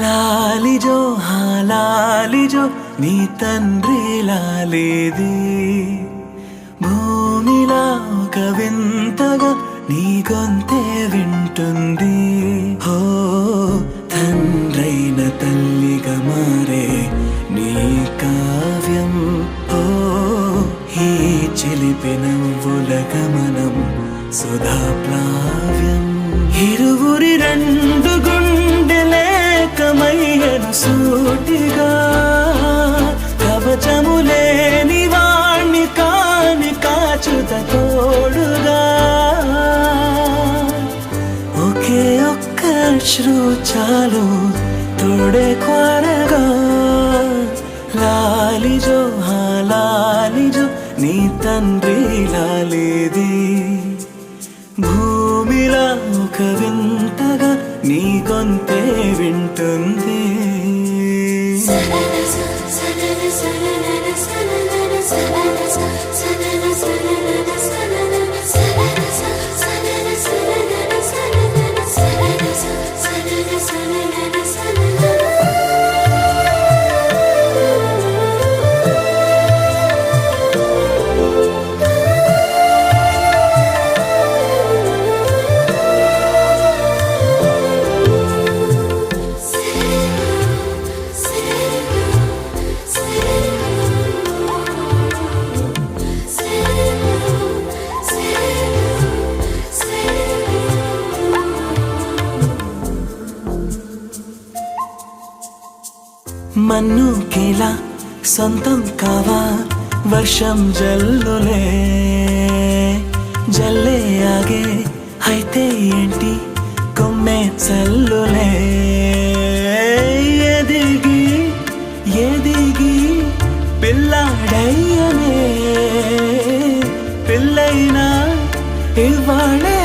లాలిజో లాలిజో నీ తండ్రి లాలేది భూమిలా ఒక వింతగా నీ గొంతే వింటుంది హో తండ్రైన తల్లిగా మారే నీ కావ్యం హో ఈ చిలిపి నవ్వుల గమనం సుధా ప్లావ్యం ఇరువురి రెండు గుండెలేకమయ్యను సూటిగా కవచములేని వాణ్ణి కాని కాచుత తోడుగా ఒకే ఒక్క అశ్రు చాలు తోడే కోరగా లాలిజో లాలిజో నీ తండ్రి లాలేది భూమిలా ఒక వింతగా నీ గొంతే వింటుంది మన్నుకేలా సొంతం కావా వర్షం జల్లులే జల్లే ఆగే అయితే ఏంటి కొమ్మే చల్లులే ఎదిగి ఎదిగి పిల్లాడయ్యనే పిల్లైనా ఇవ్వాలే